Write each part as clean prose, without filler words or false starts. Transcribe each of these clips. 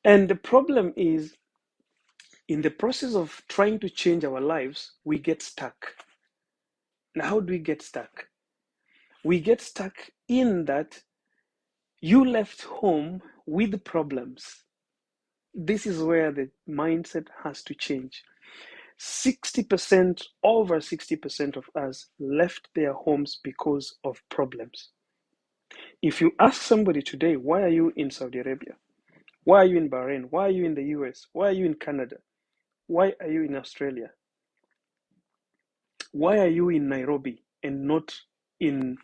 And the problem is, in the process of trying to change our lives, we get stuck. Now, how do we get stuck? We get stuck in that you left home with problems. This is where the mindset has to change. 60%, over 60% of us left their homes because of problems. If you ask somebody today, why are you in Saudi Arabia? Why are you in Bahrain? Why are you in the US? Why are you in Canada? Why are you in Australia? Why are you in Nairobi and not in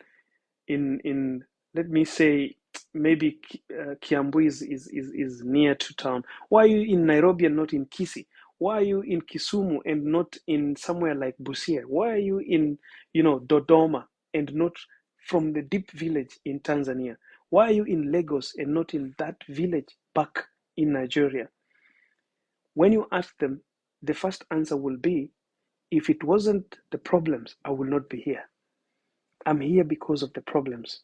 let me say, maybe Kiambu is near to town. Why are you in Nairobi and not in Kisii? Why are you in Kisumu and not in somewhere like Busia? Why are you in, Dodoma and not from the deep village in Tanzania? Why are you in Lagos and not in that village back in Nigeria? When you ask them, the first answer will be, if it wasn't the problems, I will not be here. I'm here because of the problems.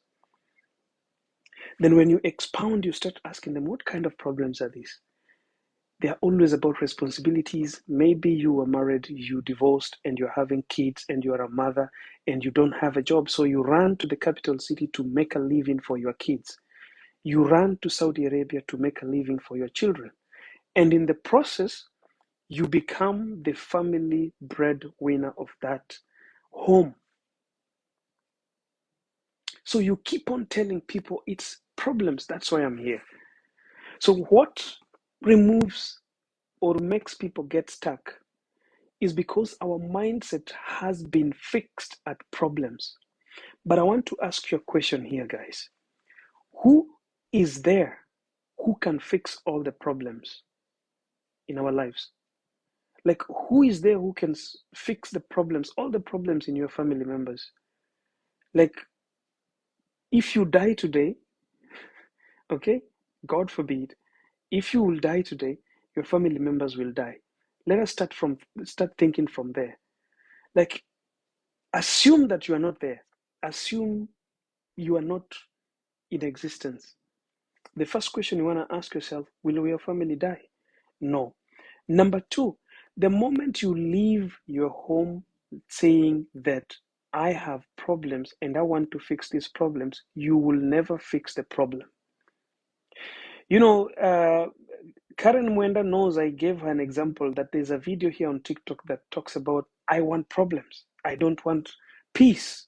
Then when you expound, you start asking them, what kind of problems are these? They are always about responsibilities. Maybe you were married, you divorced, and you're having kids, and you're a mother, and you don't have a job. So you run to the capital city to make a living for your kids. You run to Saudi Arabia to make a living for your children. And in the process, you become the family breadwinner of that home. So you keep on telling people it's problems. That's why I'm here. So what removes or makes people get stuck is because our mindset has been fixed at problems. But I want to ask you a question here, guys. Who is there who can fix all the problems in our lives? Like, who is there who can fix the problems, all the problems in your family members? Like, if you die today, okay, God forbid, if you will die today, your family members will die. Let us start thinking from there. Like, assume that you are not there. Assume you are not in existence. The first question you want to ask yourself, will your family die? No. Number two, the moment you leave your home saying that I have problems and I want to fix these problems, you will never fix the problem. You know, Karen Mwenda knows I gave her an example that there's a video here on TikTok that talks about, I want problems. I don't want peace.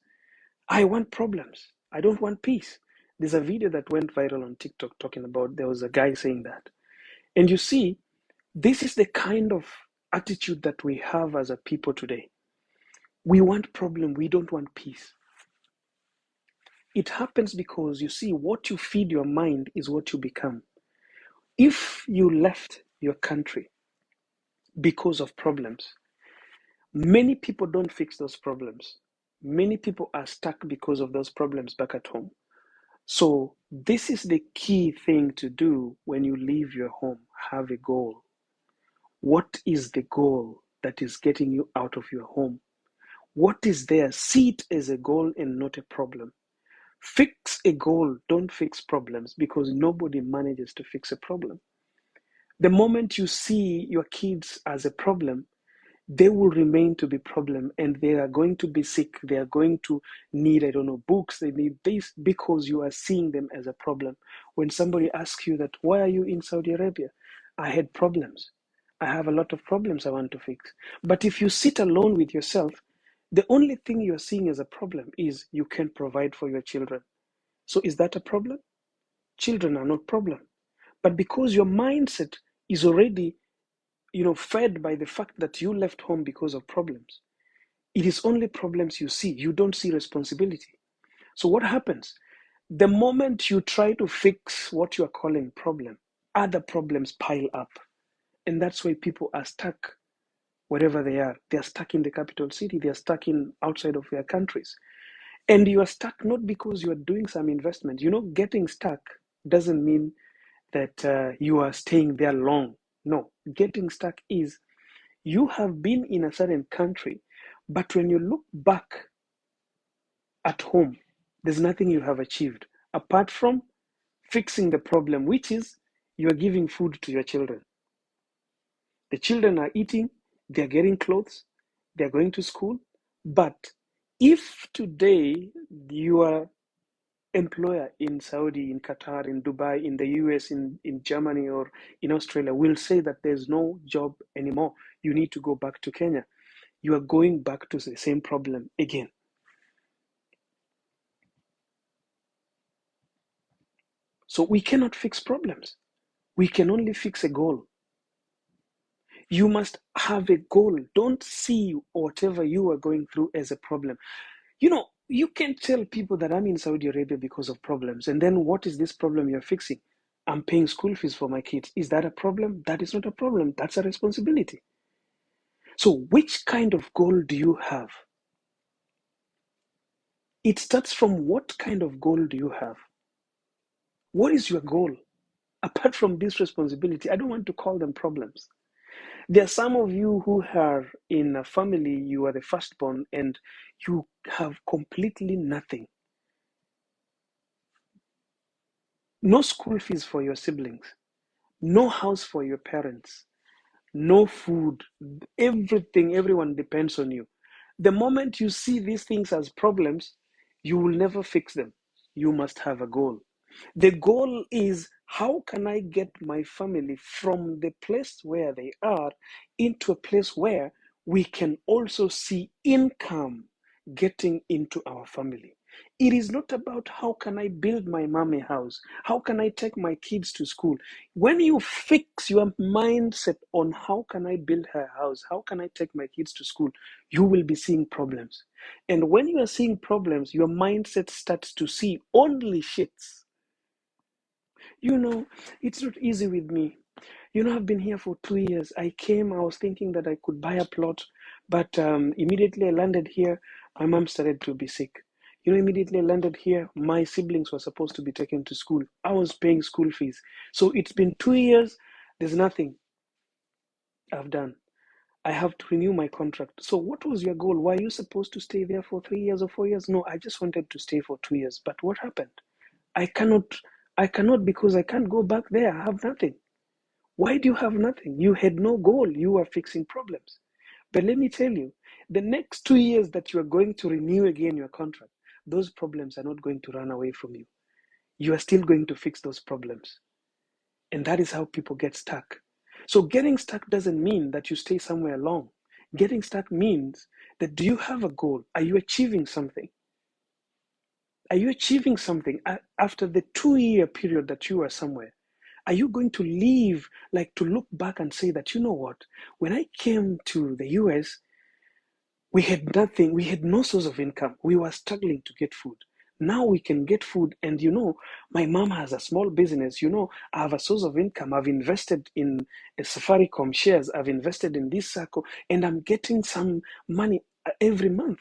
I want problems. I don't want peace. There's a video that went viral on TikTok talking about, there was a guy saying that. And you see, this is the kind of attitude that we have as a people today. We want problem, we don't want peace. It happens because, you see, what you feed your mind is what you become. If you left your country because of problems, many people don't fix those problems. Many people are stuck because of those problems back at home. So this is the key thing to do when you leave your home. Have a goal. What is the goal that is getting you out of your home? What is there? See it as a goal and not a problem. Fix a goal, don't fix problems, because nobody manages to fix a problem. The moment you see your kids as a problem, they will remain to be problem, and they are going to be sick. They are going to need, I don't know, books. They need this because you are seeing them as a problem. When somebody asks you that, why are you in Saudi Arabia? I had problems. I have a lot of problems I want to fix. But if you sit alone with yourself, the only thing you're seeing as a problem is you can't provide for your children. So is that a problem? Children are not problem. But because your mindset is already, fed by the fact that you left home because of problems, it is only problems you see. You don't see responsibility. So what happens? The moment you try to fix what you are calling problem, other problems pile up. And that's why people are stuck wherever they are. They are stuck in the capital city. They are stuck in outside of their countries. And you are stuck not because you are doing some investment. Getting stuck doesn't mean that you are staying there long. No, getting stuck is you have been in a certain country, but when you look back at home, there's nothing you have achieved apart from fixing the problem, which is You are giving food to your children. The children are eating, they're getting clothes, they're going to school. But if today your employer in Saudi, in Qatar, in Dubai, in the US, in Germany, or in Australia will say that there's no job anymore, you need to go back to Kenya, you are going back to the same problem again. So we cannot fix problems. We can only fix a goal. You must have a goal. Don't see whatever you are going through as a problem. You can tell people that I'm in Saudi Arabia because of problems. And then what is this problem you're fixing? I'm paying school fees for my kids. Is that a problem? That is not a problem. That's a responsibility. So which kind of goal do you have? It starts from what kind of goal do you have? What is your goal? Apart from this responsibility, I don't want to call them problems. There are some of you who are in a family, you are the firstborn, and you have completely nothing. No school fees for your siblings, no house for your parents, no food, everything, everyone depends on you. The moment you see these things as problems, you will never fix them. You must have a goal. The goal is, how can I get my family from the place where they are into a place where we can also see income getting into our family? It is not about how can I build my mom a house? How can I take my kids to school? When you fix your mindset on how can I build her house? How can I take my kids to school? You will be seeing problems. And when you are seeing problems, your mindset starts to see only shits. It's not easy with me. I've been here for 2 years. I was thinking that I could buy a plot, but immediately I landed here, my mom started to be sick. Immediately I landed here, my siblings were supposed to be taken to school. I was paying school fees. So it's been 2 years, there's nothing I've done. I have to renew my contract. So what was your goal? Were you supposed to stay there for 3 years or 4 years? No, I just wanted to stay for 2 years. But what happened? I cannot, I cannot because I can't go back there. I have nothing. Why do you have nothing? You had no goal. You are fixing problems. But let me tell you, the next 2 years that you are going to renew again your contract, those problems are not going to run away from you. You are still going to fix those problems. And that is how people get stuck. So getting stuck doesn't mean that you stay somewhere long. Getting stuck means that, do you have a goal? Are you achieving something? Are you achieving something after the 2 year period that you are somewhere? Are you going to leave, like to look back and say that, you know what, when I came to the US, we had nothing, we had no source of income. We were struggling to get food. Now we can get food. And my mom has a small business. I have a source of income. I've invested in a Safaricom shares. I've invested in this circle, and I'm getting some money every month.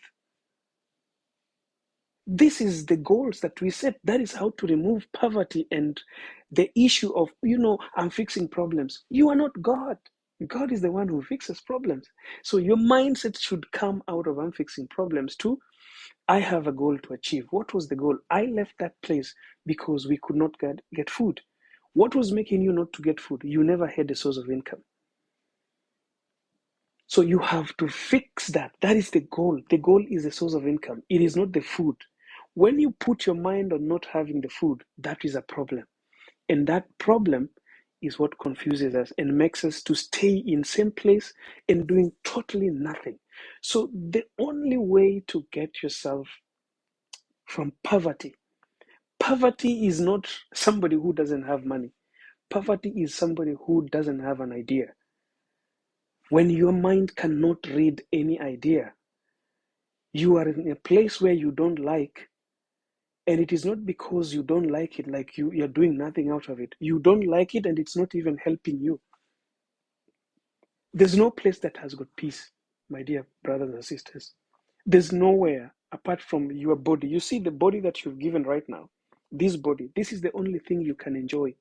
This is the goals that we set. That is how to remove poverty and the issue of, I'm fixing problems. You are not God. God is the one who fixes problems. So your mindset should come out of, I'm fixing problems too. I have a goal to achieve. What was the goal? I left that place because we could not get food. What was making you not to get food? You never had a source of income. So you have to fix that. That is the goal. The goal is the source of income. It is not the food. When you put your mind on not having the food, that is a problem. And that problem is what confuses us and makes us to stay in same place and doing totally nothing. So the only way to get yourself from poverty is not somebody who doesn't have money. Poverty is somebody who doesn't have an idea. When your mind cannot read any idea, you are in a place where you don't like, and it is not because you don't like it, like you're doing nothing out of it. You don't like it, and it's not even helping you. There's no place that has got peace, my dear brothers and sisters. There's nowhere apart from your body. You see the body that you've given right now, this body, this is the only thing you can enjoy.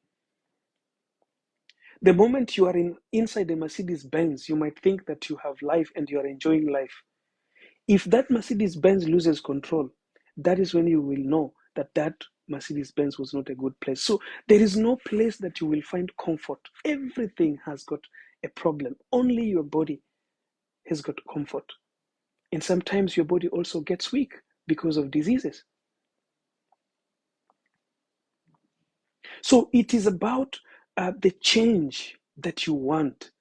The moment you are inside the Mercedes Benz, you might think that you have life and you are enjoying life. If that Mercedes Benz loses control, that is when you will know that Mercedes-Benz was not a good place. So there is no place that you will find comfort. Everything has got a problem. Only your body has got comfort. And sometimes your body also gets weak because of diseases. So it is about the change that you want.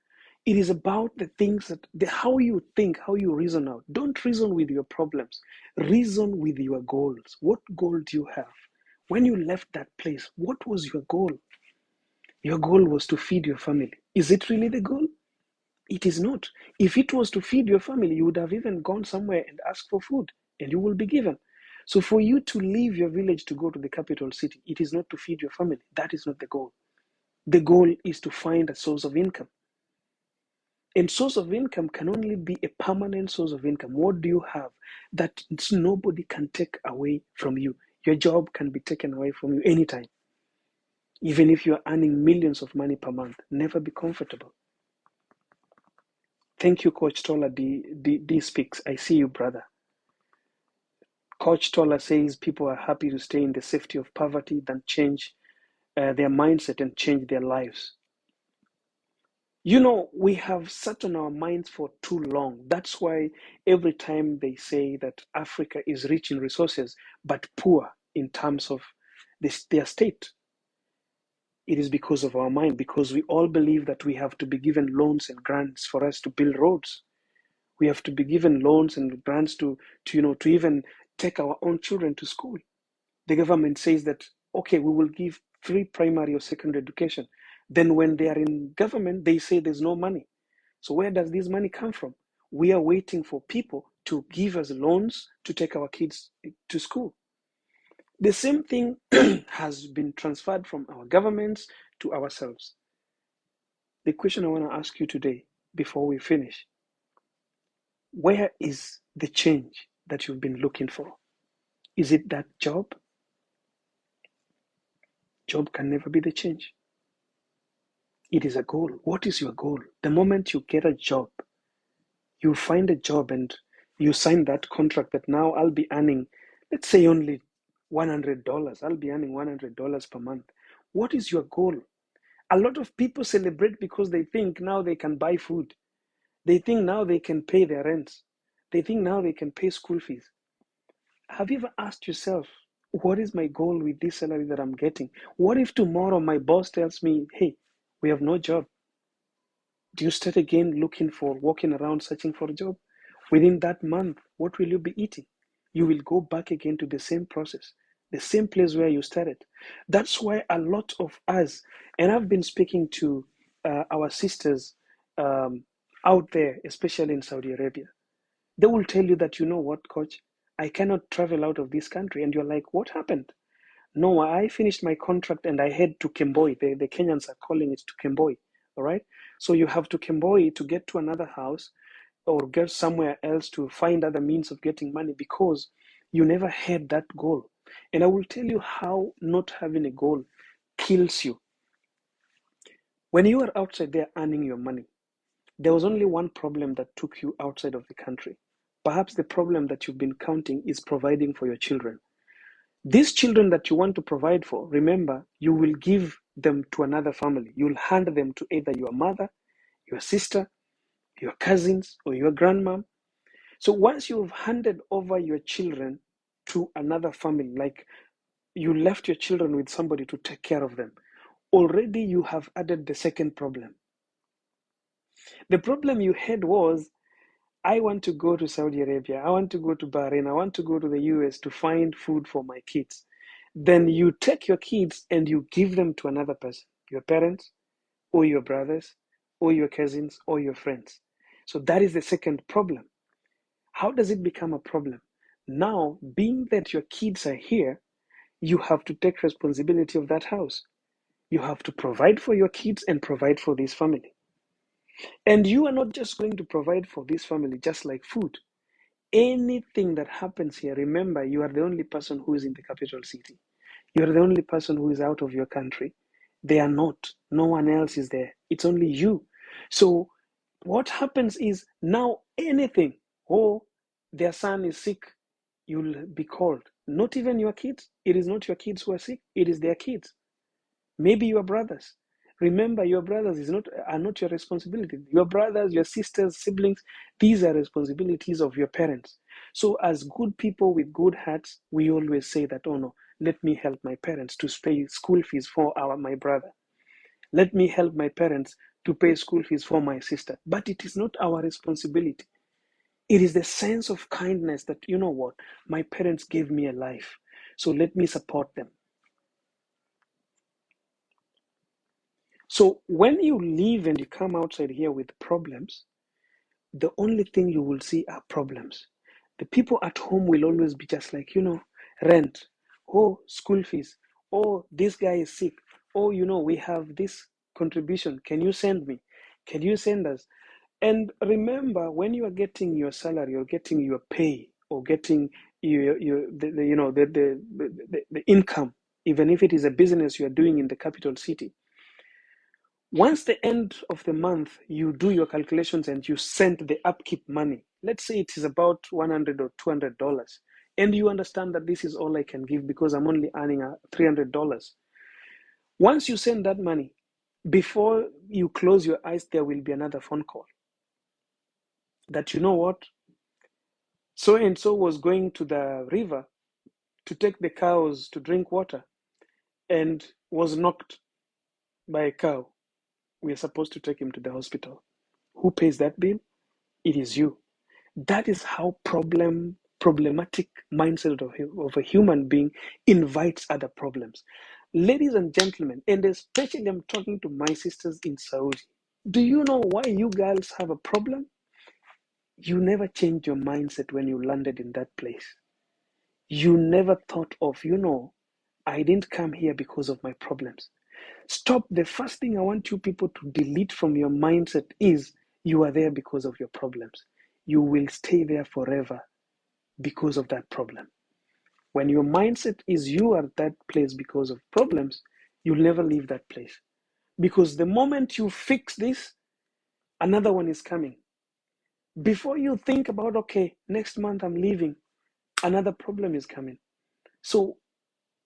It is about the things how you think, how you reason out. Don't reason with your problems. Reason with your goals. What goal do you have? When you left that place, what was your goal? Your goal was to feed your family. Is it really the goal? It is not. If it was to feed your family, you would have even gone somewhere and asked for food, and you will be given. So for you to leave your village to go to the capital city, it is not to feed your family. That is not the goal. The goal is to find a source of income. And source of income can only be a permanent source of income. What do you have that nobody can take away from you? Your job can be taken away from you anytime. Even if you're earning millions of money per month, never be comfortable. Thank you, Coach Tola. D speaks. I see you, brother. Coach Tola says people are happy to stay in the safety of poverty than change their mindset and change their lives. You know, we have sat on our minds for too long. That's why every time they say that Africa is rich in resources, but poor in terms of their state, it is because of our mind, because we all believe that we have to be given loans and grants for us to build roads. We have to be given loans and grants to even take our own children to school. The government says that, okay, we will give free primary or secondary education. Then when they are in government, they say there's no money. So where does this money come from? We are waiting for people to give us loans to take our kids to school. The same thing has been transferred from our governments to ourselves. The question I want to ask you today, before we finish, where is the change that you've been looking for? Is it that job? Job can never be the change. It is a goal. What is your goal? The moment you get a job, you find a job and you sign that contract that now I'll be earning, let's say only $100. I'll be earning $100 per month. What is your goal? A lot of people celebrate because they think now they can buy food. They think now they can pay their rents. They think now they can pay school fees. Have you ever asked yourself, what is my goal with this salary that I'm getting? What if tomorrow my boss tells me, hey, we have no job? Do you start again walking around searching for a job? Within that month, what will you be eating? You will go back again to the same process, the same place where you started. That's why a lot of us, and I've been speaking to our sisters out there, especially in Saudi Arabia, they will tell you that, you know what, coach, I cannot travel out of this country. And you're like, what happened? No, I finished my contract and I head to Kemboi. The Kenyans are calling it to Kemboi. All right. So you have to Kemboi to get to another house or get somewhere else to find other means of getting money because you never had that goal. And I will tell you how not having a goal kills you. When you are outside there earning your money, there was only one problem that took you outside of the country. Perhaps the problem that you've been counting is providing for your children. These children that you want to provide for, remember, you will give them to another family. You'll hand them to either your mother, your sister, your cousins, or your grandmom. So once you've handed over your children to another family, like you left your children with somebody to take care of them, already you have added the second problem. The problem you had was, I want to go to Saudi Arabia, I want to go to Bahrain, I want to go to the US to find food for my kids. Then you take your kids and you give them to another person, your parents, or your brothers, or your cousins, or your friends. So that is the second problem. How does it become a problem? Now, being that your kids are here, you have to take responsibility of that house. You have to provide for your kids and provide for this family. And you are not just going to provide for this family just like food. Anything that happens here, remember, you are the only person who is in the capital city. You are the only person who is out of your country. They are not. No one else is there. It's only you. So what happens is now anything, oh, their son is sick, you'll be called. Not even your kids. It is not your kids who are sick, it is their kids. Maybe your brothers. Remember, your brothers are not your responsibility. Your brothers, your sisters, siblings, these are responsibilities of your parents. So as good people with good hearts, we always say that, oh no, let me help my parents to pay school fees for my brother. Let me help my parents to pay school fees for my sister. But it is not our responsibility. It is the sense of kindness that, you know what, my parents gave me a life, so let me support them. So when you leave and you come outside here with problems, the only thing you will see are problems. The people at home will always be just like, rent, oh, school fees, oh, this guy is sick, oh, we have this contribution. Can you send me? Can you send us? And remember, when you are getting your salary or getting your pay or getting the income, even if it is a business you are doing in the capital city, once the end of the month, you do your calculations and you send the upkeep money. Let's say it is about $100 or $200, and you understand that this is all I can give because I'm only earning $300. Once you send that money, before you close your eyes, there will be another phone call that, you know what, so and so was going to the river to take the cows to drink water and was knocked by a cow. We are supposed to take him to the hospital. Who pays that bill? It is you. That is how problematic mindset of a human being invites other problems. Ladies and gentlemen, and especially I'm talking to my sisters in Saudi. Do you know why you girls have a problem? You never changed your mindset when you landed in that place. You never thought of, I didn't come here because of my problems. Stop. The first thing I want you people to delete from your mindset is you are there because of your problems. You will stay there forever because of that problem. When your mindset is you are at that place because of problems, you'll never leave that place. Because the moment you fix this, another one is coming. Before you think about, okay, next month I'm leaving, another problem is coming. So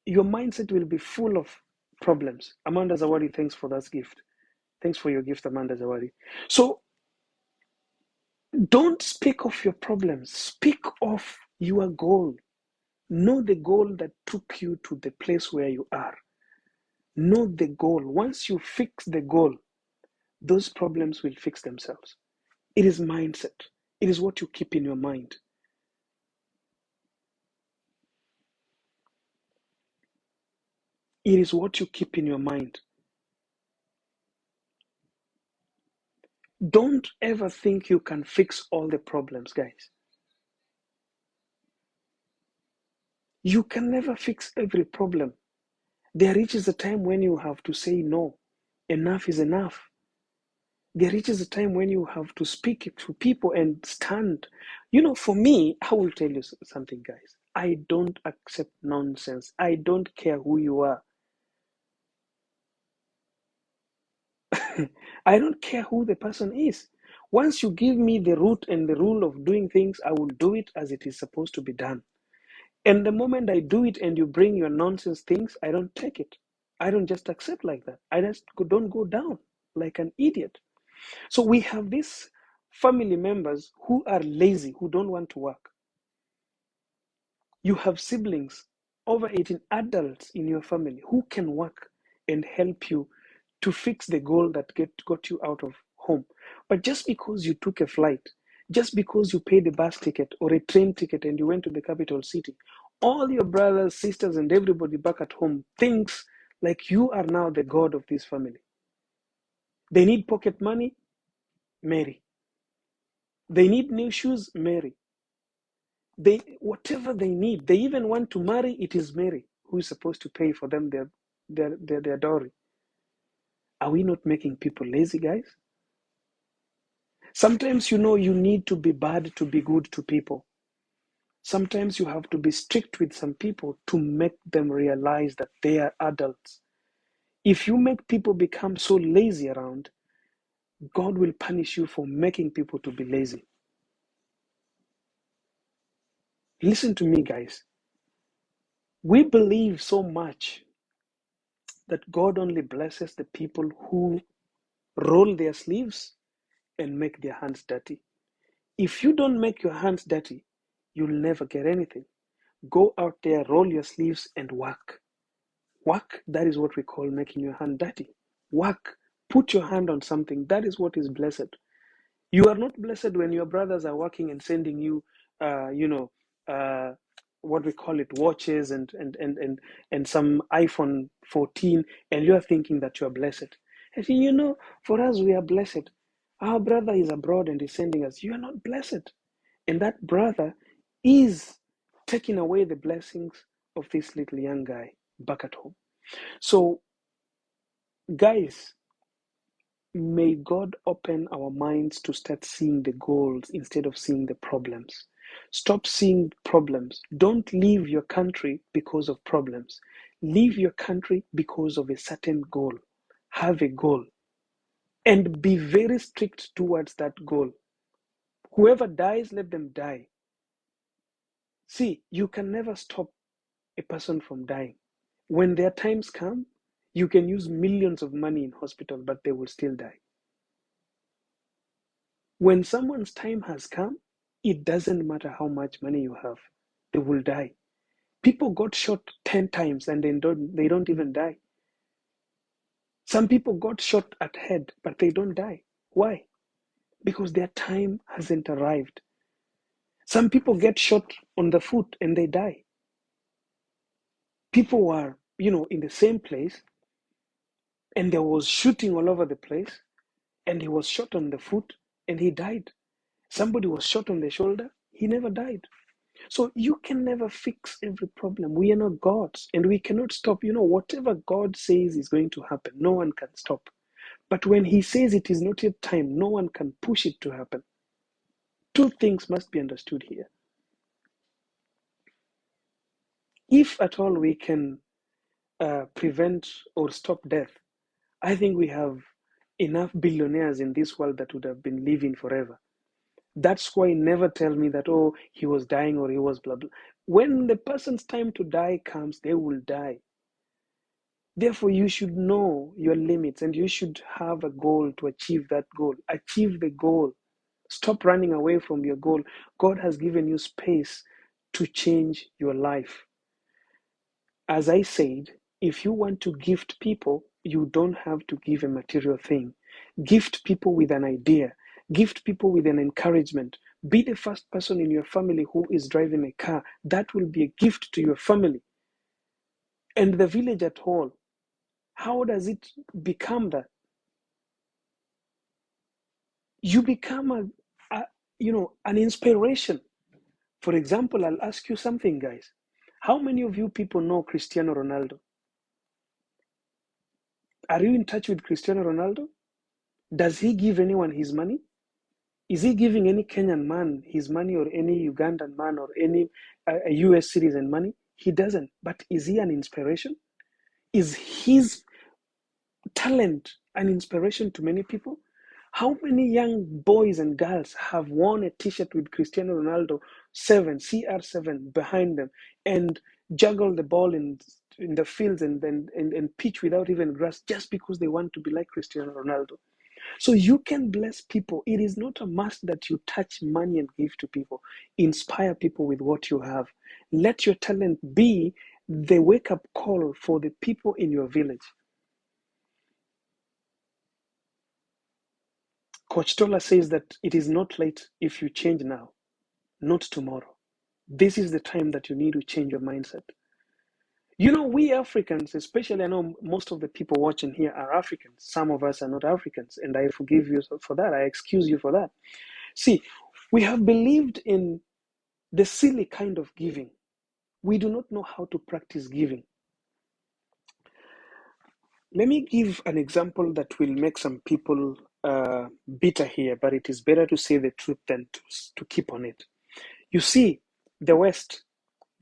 your mindset will be full of problems. Amanda Zawadi, thanks for that gift. Thanks for your gift, Amanda Zawadi. So don't speak of your problems. Speak of your goal. Know the goal that took you to the place where you are. Know the goal. Once you fix the goal, those problems will fix themselves. It is mindset. It is what you keep in your mind. It is what you keep in your mind. Don't ever think you can fix all the problems, guys. You can never fix every problem. There reaches a time when you have to say no. Enough is enough. There reaches a time when you have to speak to people and stand. For me, I will tell you something, guys. I don't accept nonsense. I don't care who you are. I don't care who the person is. Once you give me the route and the rule of doing things, I will do it as it is supposed to be done. And the moment I do it and you bring your nonsense things, I don't take it. I don't just accept like that. I just don't go down like an idiot. So we have these family members who are lazy, who don't want to work. You have siblings, over 18 adults in your family who can work and help you to fix the goal that got you out of home. But just because you took a flight, just because you paid a bus ticket or a train ticket and you went to the capital city, all your brothers, sisters, and everybody back at home thinks like you are now the god of this family. They need pocket money, Mary. They need new shoes, Mary. Whatever they need, they even want to marry, it is Mary who is supposed to pay for them their dowry. Are we not making people lazy, guys? Sometimes you need to be bad to be good to people. Sometimes you have to be strict with some people to make them realize that they are adults. If you make people become so lazy around, God will punish you for making people to be lazy. Listen to me, guys. We believe so much that God only blesses the people who roll their sleeves and make their hands dirty. If you don't make your hands dirty, you'll never get anything. Go out there, roll your sleeves, and work. Work, that is what we call making your hand dirty. Work, put your hand on something. That is what is blessed. You are not blessed when your brothers are working and sending you, uh, you know, uh, what we call it, watches and some iPhone 14, and you are thinking that you are blessed. And for us, we are blessed. Our brother is abroad and is sending us. You are not blessed. And that brother is taking away the blessings of this little young guy back at home. So, guys, may God open our minds to start seeing the goals instead of seeing the problems. Stop seeing problems. Don't leave your country because of problems. Leave your country because of a certain goal. Have a goal and be very strict towards that goal. Whoever dies, let them die. See, you can never stop a person from dying. When their times come, you can use millions of money in hospital, but they will still die. When someone's time has come, it doesn't matter how much money you have, they will die. People got shot 10 times and they don't even die. Some people got shot at head, but they don't die. Why? Because their time hasn't arrived. Some people get shot on the foot and they die. People were, in the same place and there was shooting all over the place and he was shot on the foot and he died. Somebody was shot on the shoulder, he never died. So you can never fix every problem. We are not gods and we cannot stop. Whatever God says is going to happen, no one can stop. But when he says it is not yet time, no one can push it to happen. Two things must be understood here. If at all we can prevent or stop death, I think we have enough billionaires in this world that would have been living forever. That's why never tell me that, oh, he was dying or he was blah, blah. When the person's time to die comes, they will die. Therefore, you should know your limits and you should have a goal to achieve that goal. Achieve the goal. Stop running away from your goal. God has given you space to change your life. As I said, if you want to gift people, you don't have to give a material thing. Gift people with an idea. Gift people with an encouragement. Be the first person in your family who is driving a car. That will be a gift to your family and the village at all. How does it become that? You become an inspiration. For example, I'll ask you something, guys. How many of you people know Cristiano Ronaldo? Are you in touch with Cristiano Ronaldo? Does he give anyone his money? Is he giving any Kenyan man his money or any Ugandan man or any a US citizen money? He doesn't. But is he an inspiration? Is his talent an inspiration to many people? How many young boys and girls have worn a t-shirt with Cristiano Ronaldo 7, CR7 behind them and juggle the ball in the fields and pitch without even grass just because they want to be like Cristiano Ronaldo? So you can bless people. It is not a must that you touch money and give to people. Inspire people with what you have. Let your talent be the wake-up call for the people in your village. Coach Tola says that it is not late if you change now, not tomorrow. This is the time that you need to change your mindset. We Africans, especially, I know most of the people watching here are Africans. Some of us are not Africans, and I forgive you for that. I excuse you for that. See, we have believed in the silly kind of giving. We do not know how to practice giving. Let me give an example that will make some people bitter here, but it is better to say the truth than to keep on it. You see, the West,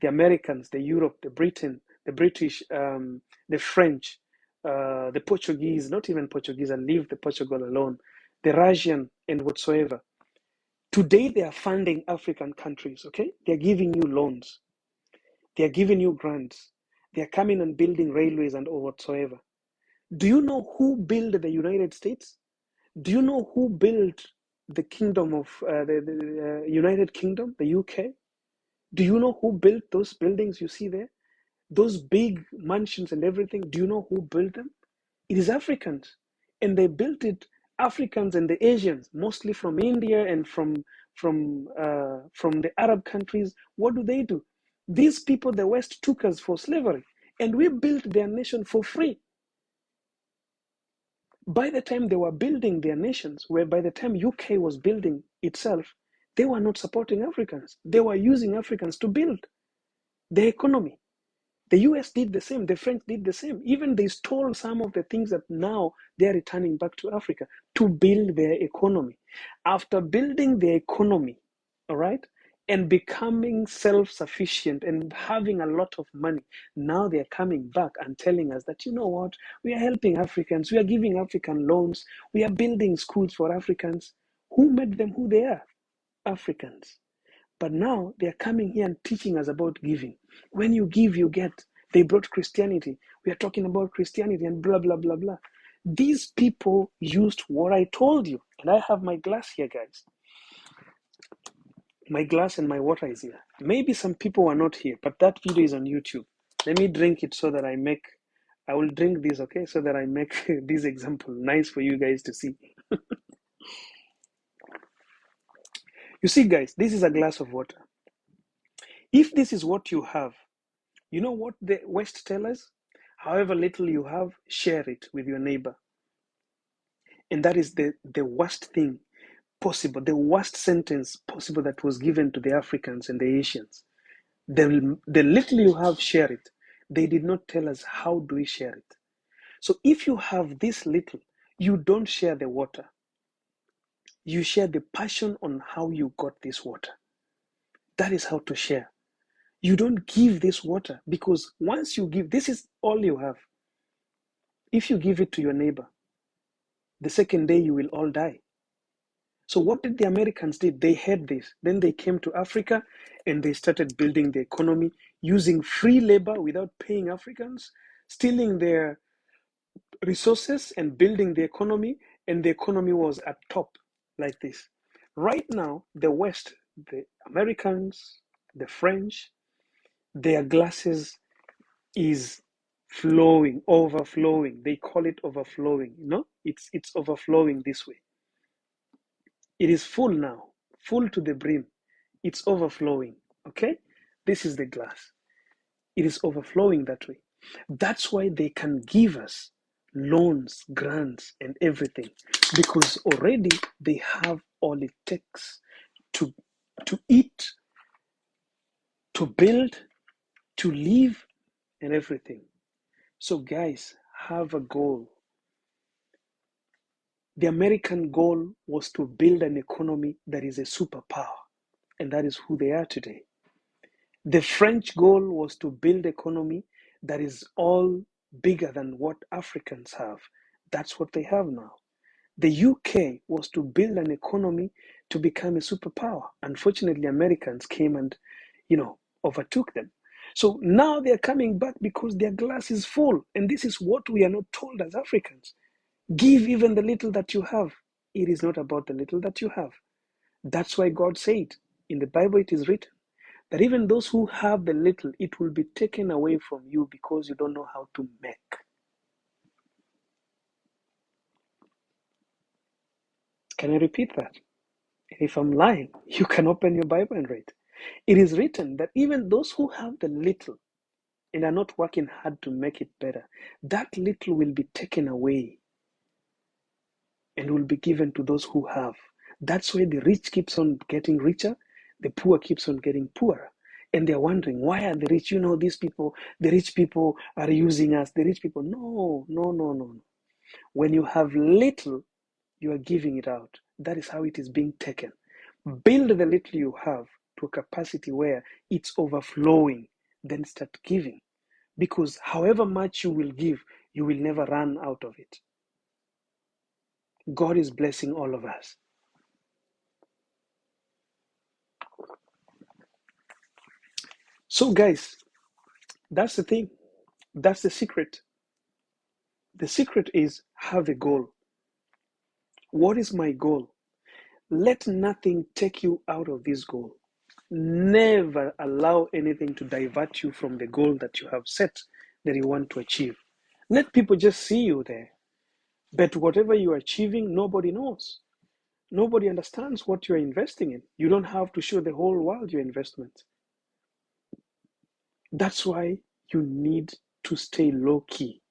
the Americans, the Europe, the Britain, the British, the French, the Portuguese, not even Portuguese, I leave the Portugal alone, the Russian and whatsoever. Today they are funding African countries, okay? They're giving you loans. They're giving you grants. They're coming and building railways and whatsoever. Do you know who built the United States? Do you know who built the kingdom of the United Kingdom, the UK? Do you know who built those buildings you see there? Those big mansions and everything. Do you know who built them? It is Africans. And they built it, Africans and the Asians, mostly from India and from the Arab countries. What do? These people, the West took us for slavery, and we built their nation for free. By the time they were building their nations, where by the time UK was building itself, they were not supporting Africans. They were using Africans to build their economy. The US did the same, the French did the same. Even they stole some of the things that now they're returning back to Africa to build their economy. After building their economy, all right, and becoming self-sufficient and having a lot of money, now they're coming back and telling us that, you know what, we are helping Africans, we are giving African loans, we are building schools for Africans. Who made them who they are? Africans. But now they're coming here and teaching us about giving. When you give, you get. They brought Christianity. We are talking about Christianity and blah, blah, blah, blah. These people used what I told you. And I have my glass here, guys. My glass and my water is here. Maybe some people are not here, but that video is on YouTube. Let me drink it so that I will drink this, okay? So that I make this example nice for you guys to see. You see, guys, this is a glass of water. If this is what you have, you know what the West tell us? However little you have, share it with your neighbor. And that is the worst thing possible, the worst sentence possible that was given to the Africans and the Asians. The little you have, share it. They did not tell us how do we share it. So if you have this little, you don't share the water. You share the passion on how you got this water. That is how to share. You don't give this water because once you give, this is all you have. If you give it to your neighbor, the second day you will all die. So what did the Americans did? They had this. Then they came to Africa and they started building the economy using free labor without paying Africans, stealing their resources and building the economy. And the economy was at top like this. Right now, the West, the Americans, the French, their glasses is flowing, overflowing. They call it overflowing. It's overflowing this way. It is full now, full to the brim. It's overflowing. Okay? This is the glass. It is overflowing that way. That's why they can give us loans, grants, and everything, because already they have all it takes to eat, to build, to live, and everything. So, guys, have a goal. The American goal was to build an economy that is a superpower, and that is who they are today. The French goal was to build economy that is all bigger than what Africans have. That's what they have now. The UK was to build an economy to become a superpower. Unfortunately, Americans came and, overtook them. So now they're coming back because their glass is full. And this is what we are not told as Africans. Give even the little that you have. It is not about the little that you have. That's why God said, in the Bible it is written, that even those who have the little, it will be taken away from you because you don't know how to make. Can I repeat that? If I'm lying, you can open your Bible and read. It is written that even those who have the little and are not working hard to make it better, that little will be taken away and will be given to those who have. That's why the rich keeps on getting richer, the poor keeps on getting poorer. And they're wondering, why are the rich? These people, the rich people are using us. The rich people, no, no, no, no. When you have little, you are giving it out. That is how it is being taken. Build the little you have to a capacity where it's overflowing. Then start giving. Because however much you will give, you will never run out of it. God is blessing all of us. So, guys, that's the thing. That's the secret. The secret is have a goal. What is my goal? Let nothing take you out of this goal. Never allow anything to divert you from the goal that you have set that you want to achieve. Let people just see you there. But whatever you're achieving, nobody knows. Nobody understands what you're investing in. You don't have to show the whole world your investment. That's why you need to stay low key.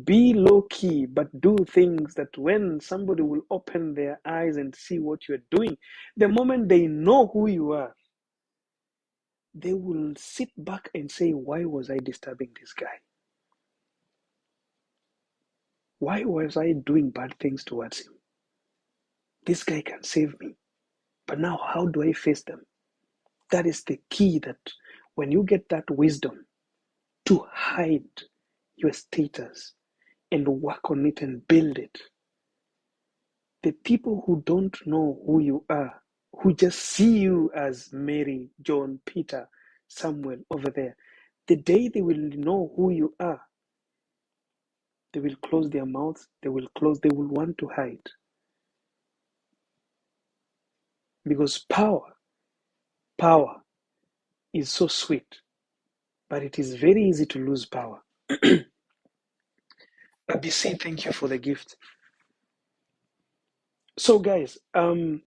Be low key, but do things that when somebody will open their eyes and see what you're doing, the moment they know who you are, they will sit back and say, why was I disturbing this guy? Why was I doing bad things towards him? This guy can save me. But now, how do I face them? That is the key, that when you get that wisdom to hide your status and work on it and build it, the people who don't know who you are, who just see you as Mary, John, Peter, Samuel over there, the day they will know who you are, they will close their mouths, they will want to hide. Because power is so sweet, but it is very easy to lose power. BC, thank you for the gift. So guys,